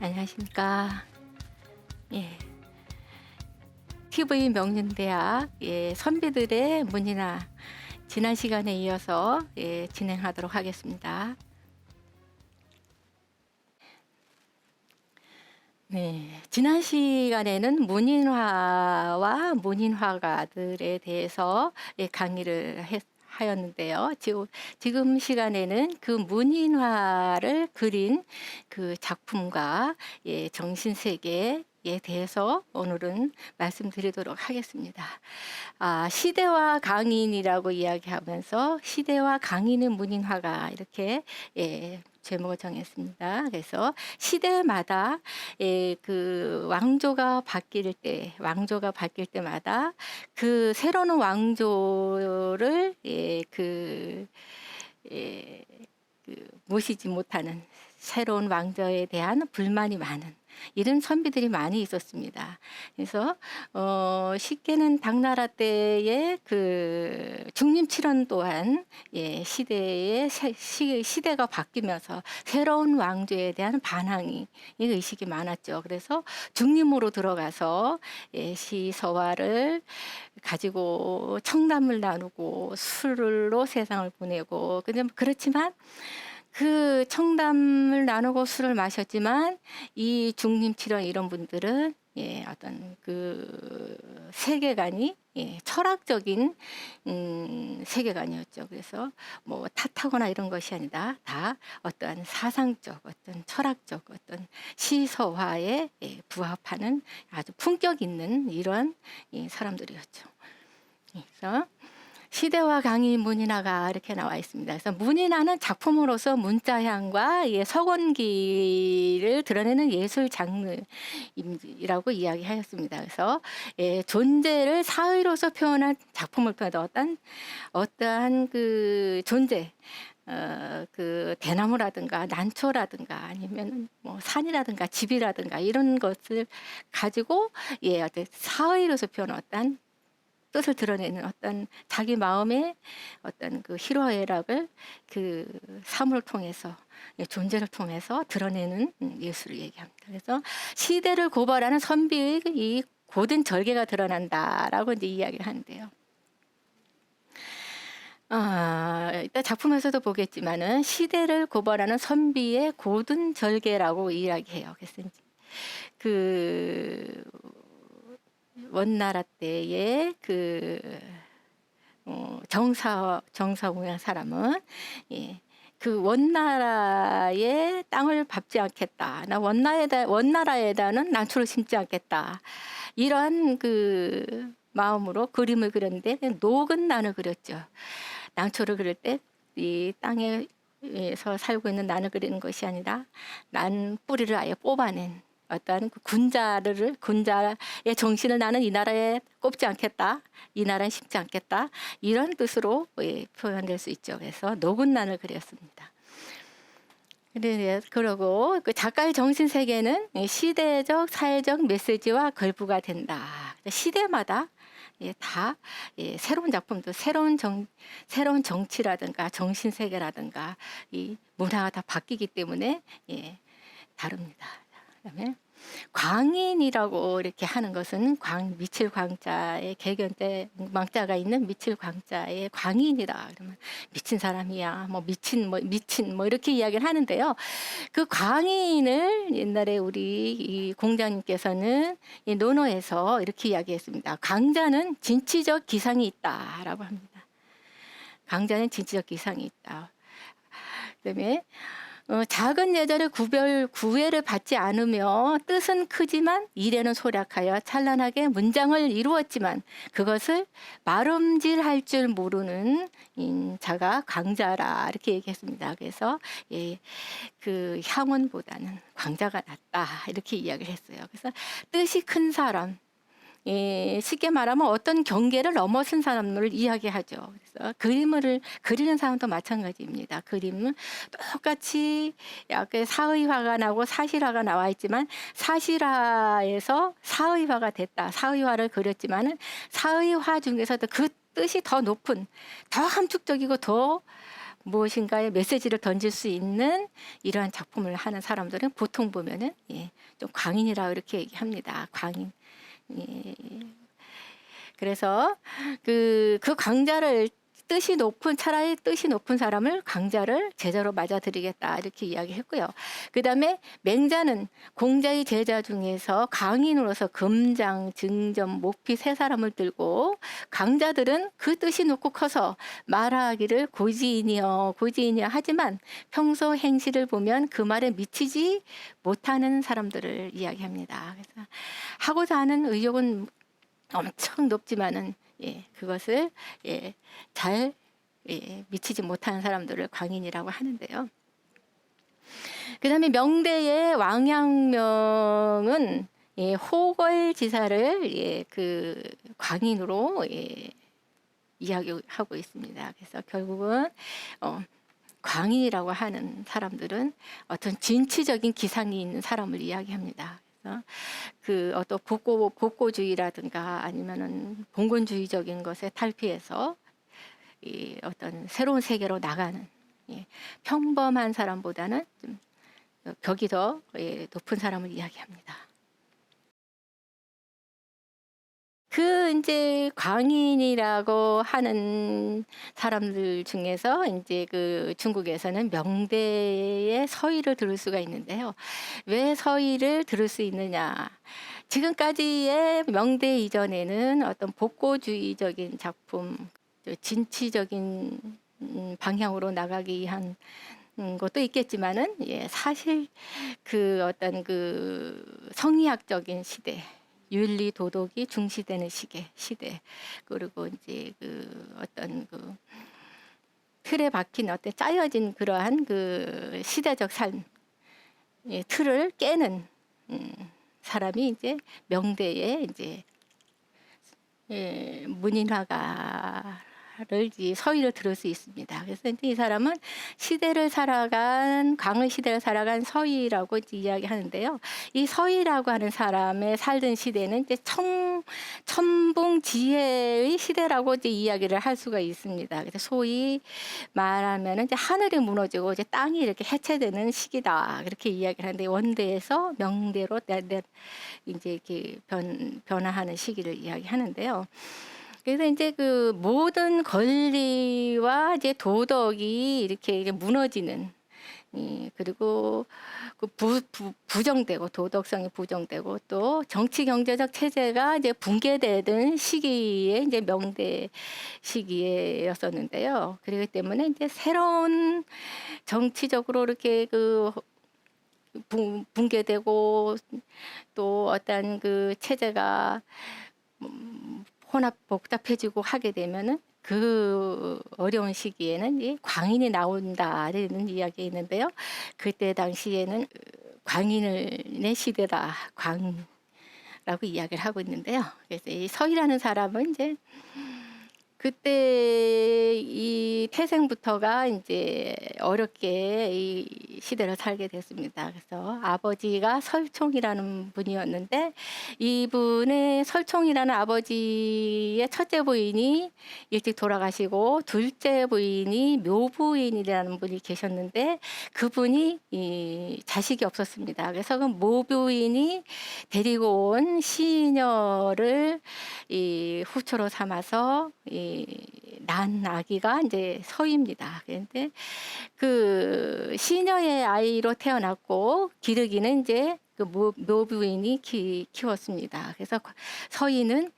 안녕하십니까. 예. TV 명륜대학 선비들의 문이나 지난 시간에 이어서 진행하도록 하겠습니다. 네, 지난 시간에는 문인화와 문인화가들에 대해서 강의를 하였는데요. 지금 시간에는 그 문인화를 그린 그 작품과 정신세계에 대해서 오늘은 말씀드리도록 하겠습니다. 시대와 강인이라고 이야기하면서 시대와 강인의 문인화가 이렇게 제목을 정했습니다. 그래서 시대마다 그 왕조가 바뀔 때마다 그 새로운 왕조를 모시지 못하는 새로운 왕조에 대한 불만이 많은 이런 선비들이 많이 있었습니다. 그래서 쉽게는 당나라 때의 그 중림칠원 또한 시대가 바뀌면서 새로운 왕조에 대한 반항이 의식이 많았죠. 그래서 중림으로 들어가서 시서화를 가지고 청담을 나누고 술로 세상을 보내고 그렇지만 그 청담을 나누고 술을 마셨지만 이 중림칠원 이런 분들은 어떤 그 세계관이 철학적인 세계관이었죠. 그래서 뭐 탓하거나 이런 것이 아니라 다 어떠한 사상적, 어떤 철학적, 어떤 시서화에 부합하는 아주 품격 있는 이런 사람들이었죠. 그래서 시대와 강인 문인화가 이렇게 나와 있습니다. 그래서 문인화는 작품으로서 문자향과 석원기를 드러내는 예술 장르이라고 이야기하였습니다. 그래서 존재를 사의로서 표현한 작품을 통해서 어떠한 그 존재, 그 대나무라든가 난초라든가 아니면 뭐 산이라든가 집이라든가 이런 것을 가지고 어떤 사의로서 표현한 뜻을 드러내는 어떤 자기 마음의 어떤 그 희로애락을 그 삶을 통해서 존재를 통해서 드러내는 예술을 얘기합니다. 그래서 시대를 고발하는 선비의 이 고든 절개가 드러난다라고 이제 이야기를 하는데요. 일단 작품에서도 보겠지만은 시대를 고발하는 선비의 고든 절개라고 이야기해요. 그래서 그 원나라 때의 그 정사공이라는 사람은 그 원나라의 땅을 밟지 않겠다. 나 원나라에다는 난초를 심지 않겠다. 이러한 그 마음으로 그림을 그렸는데 녹은 난을 그렸죠. 난초를 그릴 때 이 땅에서 살고 있는 난을 그리는 것이 아니라 난 뿌리를 아예 뽑아낸 어떠한 군자의 정신을 나는 이 나라에 꼽지 않겠다. 이 나라에 심지 않겠다. 이런 뜻으로 표현될 수 있죠. 그래서 녹은 난을 그렸습니다. 그리고 그 작가의 정신세계는 시대적, 사회적 메시지와 걸부가 된다. 시대마다 다 새로운 작품도 새로운 정치라든가 정신세계라든가 이 문화가 다 바뀌기 때문에 다릅니다. 그다음에 광인이라고 이렇게 하는 것은 미칠 광자의 개견대 망자가 있는 미칠 광자의 광인이다. 그러면 미친 사람이야, 미친 이렇게 이야기를 하는데요. 그 광인을 옛날에 우리 이 공자님께서는 이 논어에서 이렇게 이야기했습니다. 강자는 진취적 기상이 있다라고 합니다. 강자는 진취적 기상이 있다. 그다음에 작은 예절의 구애를 받지 않으며 뜻은 크지만 이래는 소략하여 찬란하게 문장을 이루었지만 그것을 말음질할 줄 모르는 자가 강자라 이렇게 얘기했습니다. 그래서 그 향원보다는 광자가 낫다 이렇게 이야기를 했어요. 그래서 뜻이 큰 사람, 쉽게 말하면 어떤 경계를 넘어선 사람을 이야기하죠. 그래서 그림을 그리는 사람도 마찬가지입니다. 그림은 똑같이 약간 사의화가 나고 사실화가 나와 있지만 사실화에서 사의화가 됐다. 사의화를 그렸지만은 사의화 중에서도 그 뜻이 더 높은, 더 함축적이고 더 무엇인가의 메시지를 던질 수 있는 이러한 작품을 하는 사람들은 보통 보면은 좀 광인이라고 이렇게 얘기합니다. 광인. 예. 그래서 그 강자를 차라리 뜻이 높은 사람을 강자를 제자로 맞아들이겠다 이렇게 이야기했고요. 그다음에 맹자는 공자의 제자 중에서 강인으로서 금장, 증점, 목피 세 사람을 들고 강자들은 그 뜻이 높고 커서 말하기를 고지인이여 하지만 평소 행실을 보면 그 말에 미치지 못하는 사람들을 이야기합니다. 그래서 하고자 하는 의욕은 엄청 높지만은 그것을 잘 미치지 못하는 사람들을 광인이라고 하는데요. 그다음에 명대의 왕양명은 호걸지사를 그 광인으로 이야기하고 있습니다. 그래서 결국은 광인이라고 하는 사람들은 어떤 진취적인 기상이 있는 사람을 이야기합니다. 그 어떤 복고주의라든가 아니면은 봉건주의적인 것에 탈피해서 이 어떤 새로운 세계로 나가는 평범한 사람보다는 좀 격이 더 높은 사람을 이야기합니다. 그 이제 광인이라고 하는 사람들 중에서 이제 그 중국에서는 명대의 서의를 들을 수가 있는데요. 왜 서의를 들을 수 있느냐? 지금까지의 명대 이전에는 어떤 복고주의적인 작품, 진취적인 방향으로 나가기 위한 것도 있겠지만은 사실 그 어떤 그 성리학적인 시대. 윤리 도덕이 중시되는 시대 그리고 이제 그 어떤 그 틀에 박힌 어떤 짜여진 그러한 그 시대적 삶 틀을 깨는 사람이 이제 명대의 이제 문인화가를 서의를 들을 수 있습니다. 그래서 이제 이 사람은 광의 시대를 살아간 서의라고 이제 이야기하는데요. 이 서의라고 하는 사람의 살던 시대는 이제 천봉지혜의 시대라고 이제 이야기를 할 수가 있습니다. 그래서 소위 말하면 이제 하늘이 무너지고 이제 땅이 이렇게 해체되는 시기다 그렇게 이야기를 하는데 원대에서 명대로 이제 이렇게 변화하는 시기를 이야기하는데요. 그래서 이제 그 모든 권리와 이제 도덕이 이렇게 무너지는 그리고 그 부정되고 도덕성이 부정되고 또 정치 경제적 체제가 이제 붕괴되던 시기에 이제 명대 시기였었는데요. 그렇기 때문에 이제 새로운 정치적으로 이렇게 그 붕괴되고 또 어떤 그 체제가 복잡해지고 하게 되면은 그 어려운 시기에는 이 광인이 나온다라는 이야기가 있는데요. 그때 당시에는 광인의 시대다, 광라고 이야기를 하고 있는데요. 그래서 이 서희라는 사람은 이제 그때 이 태생부터가 이제 어렵게 이 시대를 살게 됐습니다. 그래서 아버지가 설총이라는 분이었는데 이분의 설총이라는 아버지의 첫째 부인이 일찍 돌아가시고 둘째 부인이 묘부인이라는 분이 계셨는데 그분이 자식이 없었습니다. 그래서 그 묘부인이 데리고 온 시녀를 이 후처로 삼아서 난 아기가 이제 서희입니다. 그런데 그 시녀의 아이로 태어났고 기르기는 이제 그 묘부인이 키웠습니다. 그래서 서희는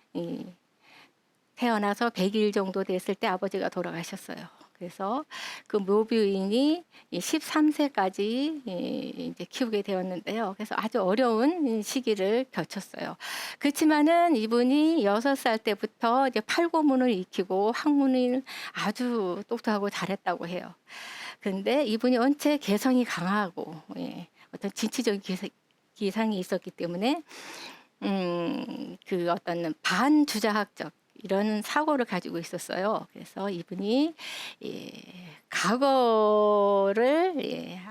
태어나서 100일 정도 됐을 때 아버지가 돌아가셨어요. 그래서 그 묘부인이 13세까지 이제 키우게 되었는데요. 그래서 아주 어려운 시기를 거쳤어요. 그렇지만은 이분이 6살 때부터 이제 팔고문을 익히고 학문을 아주 똑똑하고 잘했다고 해요. 그런데 이분이 원체 개성이 강하고 어떤 진취적인 기상이 있었기 때문에 그 어떤 반주자학적 이런 사고를 가지고 있었어요. 그래서 이분이 과거를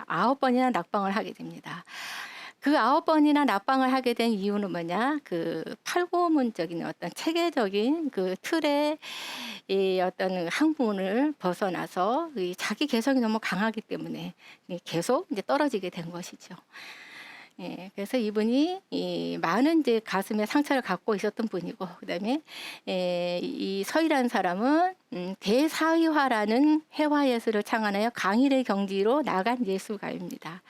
9번이나 낙방을 하게 됩니다. 그 9번이나 납방을 하게 된 이유는 뭐냐? 그 팔고문적인 어떤 체계적인 그 틀의 이 어떤 학문을 벗어나서 이 자기 개성이 너무 강하기 때문에 계속 이제 떨어지게 된 것이죠. 예, 그래서 이분이 이 많은 이제 가슴에 상처를 갖고 있었던 분이고, 그다음에 이 서희라는 사람은 대사의화라는 회화예술을 창안하여 강일의 경지로 나간 예술가입니다.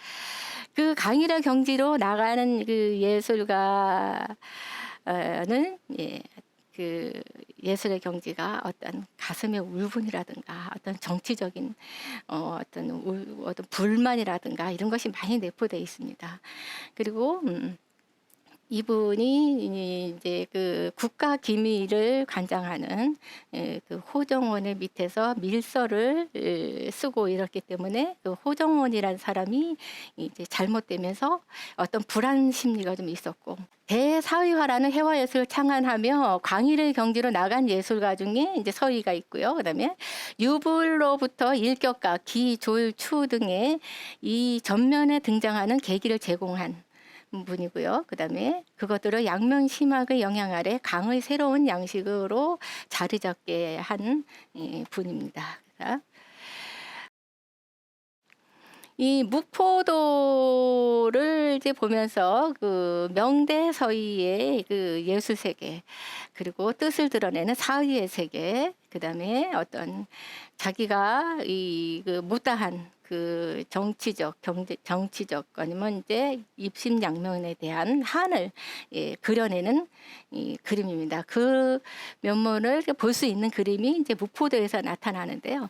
그 강일의 경지로 나가는 그 예술가는 예, 그 예술의 경지가 어떤 가슴의 울분이라든가 어떤 정치적인 어떤 불만이라든가 이런 것이 많이 내포되어 있습니다. 그리고 이분이 이제 그 국가 기밀을 관장하는 그 호정원의 밑에서 밀서를 쓰고 이렇기 때문에 그 호정원이라는 사람이 이제 잘못되면서 어떤 불안 심리가 좀 있었고, 대사의화라는 회화예술을 창안하며 광일의 경지로 나간 예술가 중에 이제 서희가 있고요. 그다음에 유불로부터 일격가, 기, 졸, 추 등의 이 전면에 등장하는 계기를 제공한 분이고요. 그다음에 그것들을 양면심학의 영향 아래 강의 새로운 양식으로 자리 잡게 한 분입니다. 이 묵포도를 이제 보면서 그 명대 서희의 그 예술 세계, 그리고 뜻을 드러내는 사의의 세계, 그다음에 어떤 자기가 이 그 못다한 그 정치적 아니면 이제 입신양면에 대한 한을 그려내는 이 그림입니다. 그 면모를 볼 수 있는 그림이 이제 묵포도에서 나타나는데요.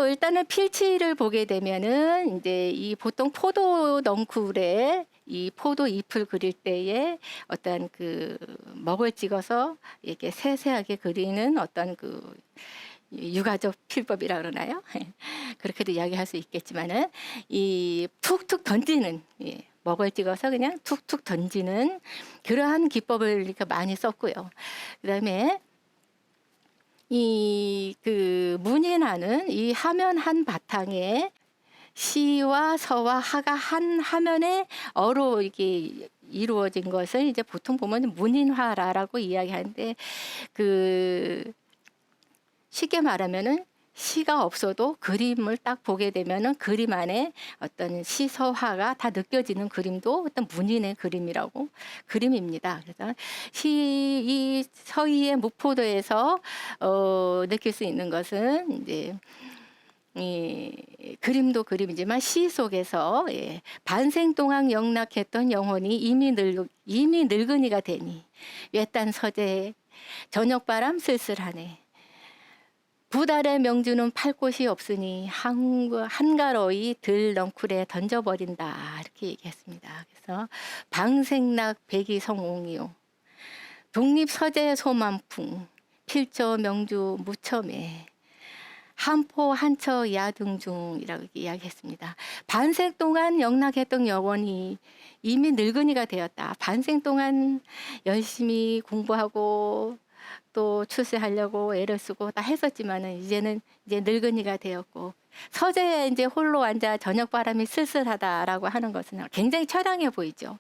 일단은 필치를 보게 되면은 이제 이 보통 포도 넝쿨에 이 포도 잎을 그릴 때에 어떤 그 먹을 찍어서 이렇게 세세하게 그리는 어떤 그 유가적 필법이라 그러나요? 그렇게도 이야기할 수 있겠지만은 이 툭툭 던지는 먹을 찍어서 그냥 툭툭 던지는 그러한 기법을 이렇게 많이 썼고요. 그다음에 이 그 문인하는 이 화면 한 바탕에 시와 서와 하가 한 화면에 어로 이게 이루어진 것을 이제 보통 보면 문인화라고 이야기하는데, 그 쉽게 말하면은 시가 없어도 그림을 딱 보게 되면은 그림 안에 어떤 시서화가 다 느껴지는 그림도 어떤 문인의 그림입니다. 그래서 이 서희의 묵포도에서 느낄 수 있는 것은 이제 이 그림도 그림이지만 시 속에서 반생 동안 영락했던 영혼이 이미 늙은이가 되니 외딴 서재 저녁바람 쓸쓸하네. 부달의 명주는 팔 곳이 없으니 한가로이 들 넝쿨에 던져버린다, 이렇게 얘기했습니다. 그래서 방생락 백이성옹이요 독립서재 소만풍 필저 명주 무첨에 한포 한처 야등중이라고 이야기했습니다. 반생 동안 영락했던 영혼이 이미 늙은이가 되었다. 반생 동안 열심히 공부하고 또 출세하려고 애를 쓰고 다 했었지만은 이제는 이제 늙은이가 되었고 서재에 이제 홀로 앉아 저녁바람이 쓸쓸하다라고 하는 것은 굉장히 처량해 보이죠.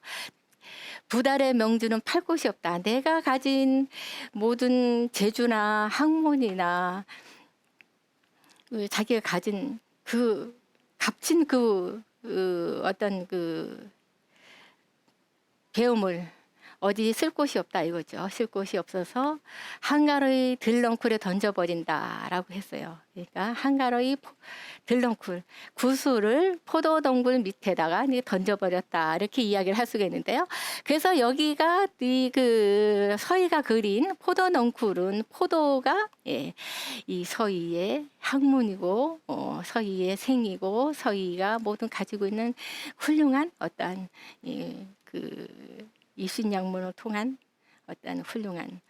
부달의 명주는 팔 곳이 없다. 내가 가진 모든 재주나 학문이나 자기가 가진 그 값진 그 어떤 그 배움을 어디 쓸 곳이 없다 이거죠. 쓸 곳이 없어서 한가로이 들넝쿨에 던져버린다라고 했어요. 그러니까 한가로이 들넝쿨, 구슬을 포도 덩굴 밑에다가 던져버렸다, 이렇게 이야기를 할 수가 있는데요. 그래서 여기가 이 그 서희가 그린 포도 넝쿨은 포도가 이 서희의 학문이고 서희의 생이고 서희가 모든 가지고 있는 훌륭한 어떤 그 입신양문을 통한 어떤 훌륭한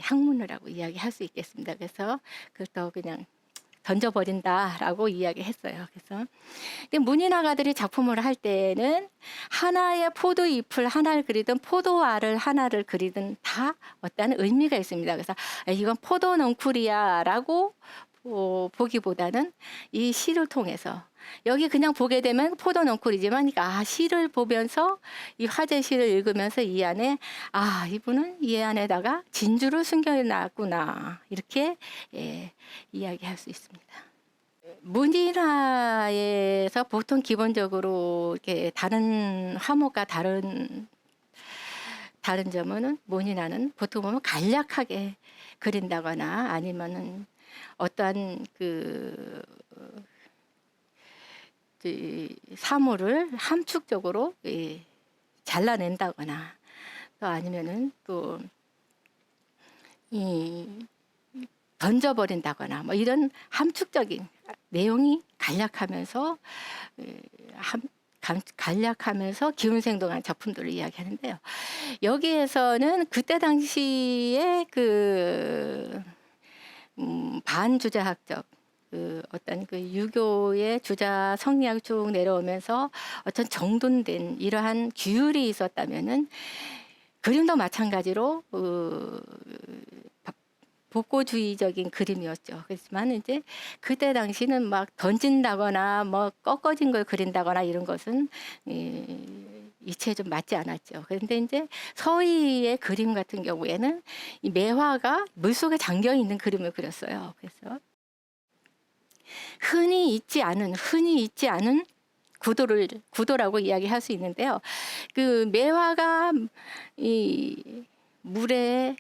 학문이라고 이야기할 수 있겠습니다. 그래서 그것도 그냥 던져버린다라고 이야기했어요. 그래서 문인화가들이 작품을 할 때는 하나의 포도 잎을 하나를 그리든 포도알을 하나를 그리든 다 어떤 의미가 있습니다. 그래서 이건 포도 넝쿨이야라고 보기보다는 이 시를 통해서 여기 그냥 보게 되면 포도 넝쿨이지만 시를 보면서 이 화제 시를 읽으면서 이 안에 이분은 이 안에다가 진주를 숨겨놨구나 이렇게 이야기할 수 있습니다. 문인화에서 보통 기본적으로 이렇게 다른 화목과 다른 점은 문인화는 보통 보면 간략하게 그린다거나 아니면은 어떠한 사물을 함축적으로 잘라낸다거나 또 아니면은 또 던져버린다거나 뭐 이런 함축적인 내용이 간략하면서 간략하면서 기운생동한 작품들을 이야기하는데요. 여기에서는 그때 당시에 반주자학적 어떤 유교의 주자 성리학이 쭉 내려오면서 어떤 정돈된 이러한 규율이 있었다면은 그림도 마찬가지로 복고주의적인 그림이었죠. 그렇지만 이제 그때 당시는 막 던진다거나 뭐 꺾어진 걸 그린다거나 이런 것은 이치에 좀 맞지 않았죠. 그런데 이제 서희의 그림 같은 경우에는 이 매화가 물속에 잠겨 있는 그림을 그렸어요. 그래서 흔히 있지 않은 구도라고 이야기할 수 있는데요. 그 매화가 이 물에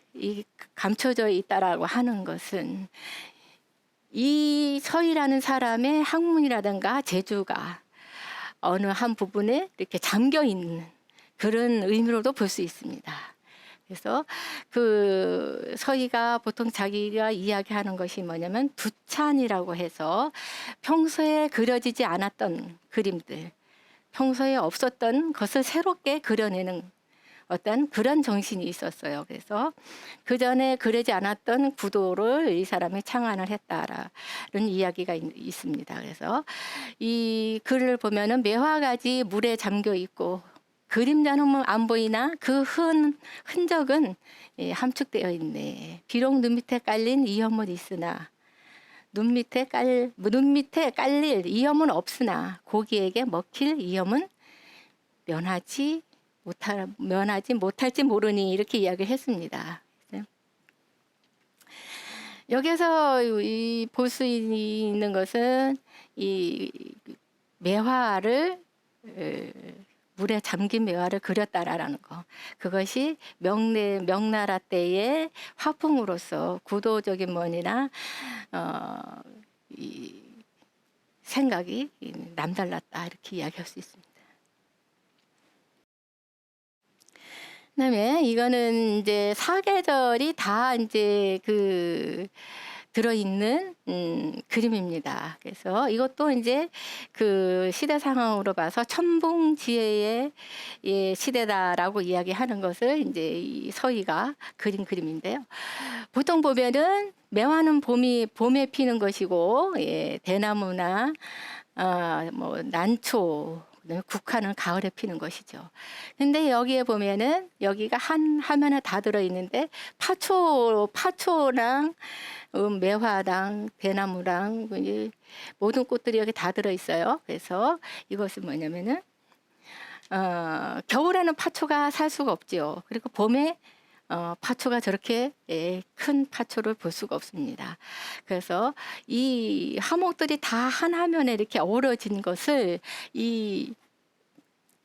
감춰져 있다라고 하는 것은 이 서희라는 사람의 학문이라든가 재주가 어느 한 부분에 이렇게 잠겨 있는 그런 의미로도 볼 수 있습니다. 그래서 그 서희가 보통 자기가 이야기하는 것이 뭐냐면 두찬이라고 해서 평소에 그려지지 않았던 그림들, 평소에 없었던 것을 새롭게 그려내는 어떤 그런 정신이 있었어요. 그래서 그 전에 그리지 않았던 구도를 이 사람이 창안을 했다라는 이야기가 있습니다. 그래서 이 글을 보면은 매화가지 물에 잠겨 있고 그림자는 안 보이나 그 흔적은 함축되어 있네. 비록 눈 밑에 깔린 이염은 있으나 눈 밑에 깔릴 이염은 없으나 고기에게 먹힐 이염은 면하지 못할지 모르니 이렇게 이야기를 했습니다. 여기서 볼 수 있는 것은 이 매화를 물에 잠긴 매화를 그렸다라는 거. 그것이 명나라 때의 화풍으로서 구도적인 면이나 이 생각이 남달랐다 이렇게 이야기할 수 있습니다. 그다음에 이거는 이제 사계절이 다 이제 들어있는 그림입니다. 그래서 이것도 이제 그 시대 상황으로 봐서 천봉지혜의 시대다라고 이야기하는 것을 이제 이 서희가 그린 그림인데요. 보통 보면은 매화는 봄에 피는 것이고 대나무나 뭐 난초 국화는 가을에 피는 것이죠. 근데 여기에 보면은 여기가 한 화면에 다 들어 있는데 파초랑 매화랑 대나무랑 모든 꽃들이 여기 다 들어 있어요. 그래서 이것은 뭐냐면은 겨울에는 파초가 살 수가 없지요. 그리고 봄에 파초가 저렇게 큰 파초를 볼 수가 없습니다. 그래서 이 화목들이 다 한 화면에 이렇게 어우러진 것을 이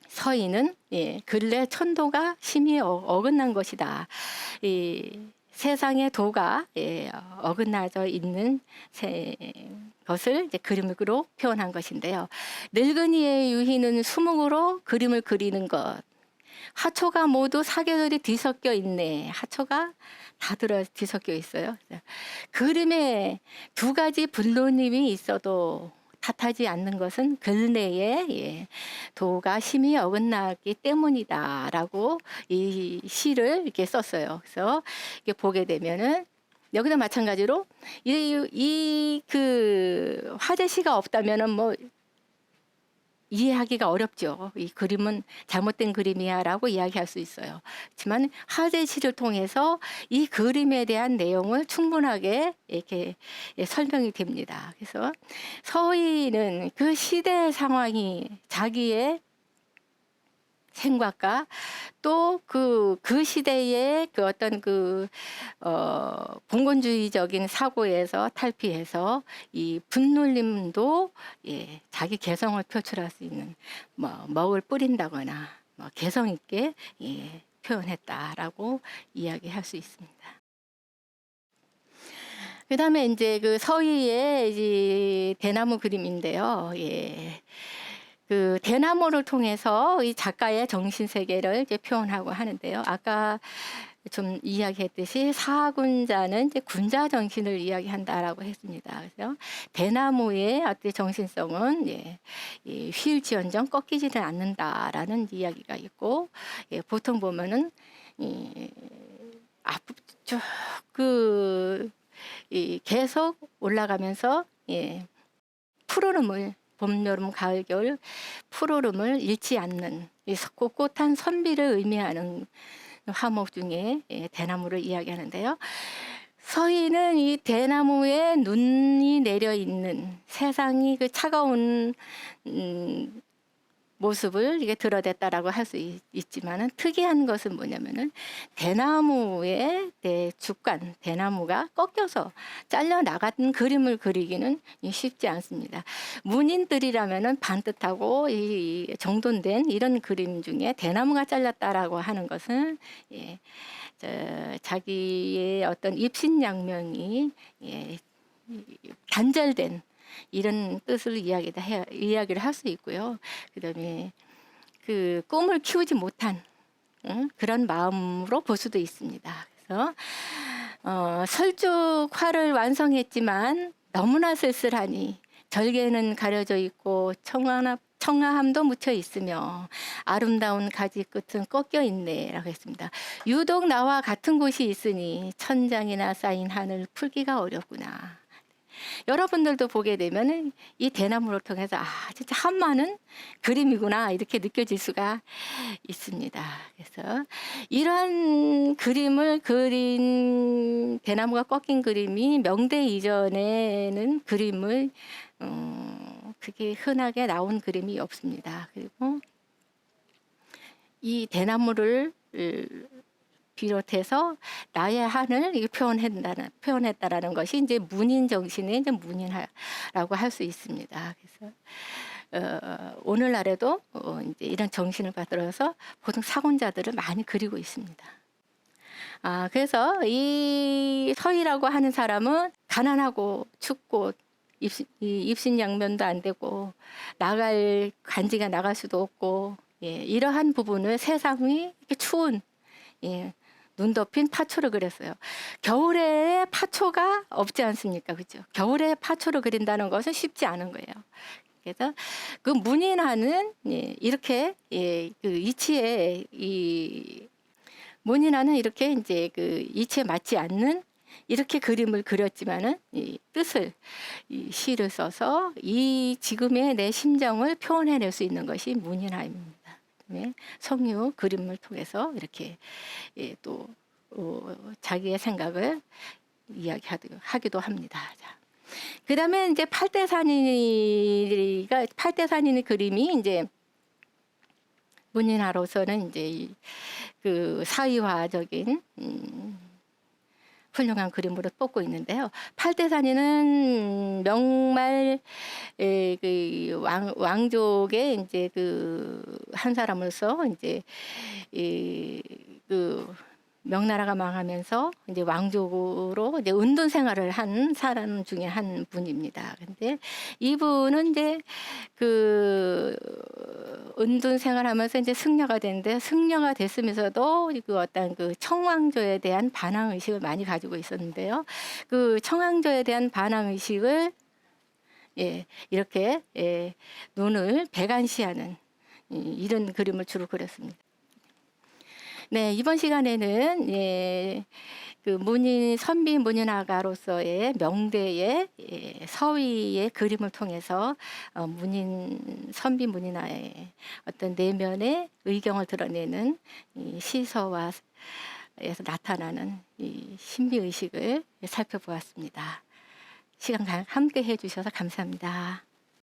서희는 근래 천도가 심히 어긋난 것이다. 이 세상의 도가 어긋나져 있는 것을 이제 그림으로 표현한 것인데요. 늙은이의 유희는 수묵으로 그림을 그리는 것. 화초가 모두 사계절이 뒤섞여 있네. 화초가 다 뒤섞여 있어요. 그림에 두 가지 분노님이 있어도 탓하지 않는 것은 근래에 도가 심히 어긋나기 때문이다라고 이 시를 이렇게 썼어요. 그래서 이렇게 보게 되면은 여기도 마찬가지로 그 화제시가 없다면은 뭐 이해하기가 어렵죠. 이 그림은 잘못된 그림이야라고 이야기할 수 있어요. 그렇지만 하재시를 통해서 이 그림에 대한 내용을 충분하게 이렇게 설명이 됩니다. 그래서 서희는 그 시대 상황이 자기의 생각과 또 그 시대의 그 어떤 봉건주의적인 사고에서 탈피해서 이 분놀림도 자기 개성을 표출할 수 있는 먹을 뿌린다거나 개성 있게 표현했다라고 이야기할 수 있습니다. 그 다음에 이제 그 서희의 이 대나무 그림인데요. 그 대나무를 통해서 이 작가의 정신 세계를 이제 표현하고 하는데요. 아까 좀 이야기했듯이 사군자는 이제 군자 정신을 이야기한다라고 했습니다. 그래서 대나무의 어떤 정신성은 휠지언정 꺾이지는 않는다라는 이야기가 있고, 보통 보면은 계속 올라가면서 푸르름을 봄, 여름, 가을, 겨울 푸르름을 잃지 않는 이 꼿꼿한 선비를 의미하는 화목 중에 대나무를 이야기하는데요. 서희는 이 대나무에 눈이 내려 있는 세상이 그 차가운 모습을 이게 드러냈다라고 할 수 있지만은 특이한 것은 뭐냐면은 대나무의 주간 대나무가 꺾여서 잘려 나간 그림을 그리기는 쉽지 않습니다. 문인들이라면은 반듯하고 이 정돈된 이런 그림 중에 대나무가 잘렸다라고 하는 것은 자기의 어떤 입신양명이 단절된 이런 뜻을 이야기를 할 수 있고요. 그다음에 그 꿈을 키우지 못한 그런 마음으로 볼 수도 있습니다. 그래서 설죽화를 완성했지만 너무나 쓸쓸하니 절개는 가려져 있고 청아함도 묻혀 있으며 아름다운 가지 끝은 꺾여 있네라고 했습니다. 유독 나와 같은 곳이 있으니 천장이나 쌓인 하늘 풀기가 어렵구나. 여러분들도 보게 되면 이 대나무를 통해서 진짜 한마는 그림이구나 이렇게 느껴질 수가 있습니다. 그래서 이러한 그림을 그린 대나무가 꺾인 그림이 명대 이전에는 그림을 그게 흔하게 나온 그림이 없습니다. 그리고 이 대나무를 비롯해서 나의 한을 표현했다라는 것이 이제 문인 정신의 이제 문인화라고 할 수 있습니다. 그래서 오늘날에도 이제 이런 정신을 받들어서 보통 사곤자들을 많이 그리고 있습니다. 그래서 이 서희라고 하는 사람은 가난하고 춥고 입신양면도 안 되고 나갈 간지가 나갈 수도 없고 이러한 부분을 세상이 이렇게 추운 눈 덮인 파초를 그렸어요. 겨울에 파초가 없지 않습니까? 그죠? 겨울에 파초를 그린다는 것은 쉽지 않은 거예요. 그래서 그 문인화는 이렇게 그 이치에 문인화는 이렇게 이제 그 이치에 맞지 않는 이렇게 그림을 그렸지만은 이 뜻을 시를 써서 이 지금의 내 심정을 표현해낼 수 있는 것이 문인화입니다. 성유 그림을 통해서 이렇게 또 자기의 생각을 이야기하기도 합니다. 그 다음에 이제 팔대산인의 그림이 이제 문인화로서는 이제 그 사회화적인 훌륭한 그림으로 뽑고 있는데요. 팔대산인은 명말 그 왕족의 이제 그 한 사람으로서 이제 그 명나라가 망하면서 이제 왕족으로 이제 은둔 생활을 한 사람 중에 한 분입니다. 근데 이분은 이제 그 은둔 생활하면서 이제 승려가 됐는데 승려가 됐으면서도 그 어떤 그 청왕조에 대한 반항 의식을 많이 가지고 있었는데요. 그 청왕조에 대한 반항 의식을 이렇게 눈을 배관시하는 이런 그림을 주로 그렸습니다. 네, 이번 시간에는 그 문인 선비 문인화가로서의 명대의 서위의 그림을 통해서 문인 선비 문인화의 어떤 내면의 의경을 드러내는 이 시서와 에서 나타나는 이 신비 의식을 살펴보았습니다. 시간 함께 해주셔서 감사합니다.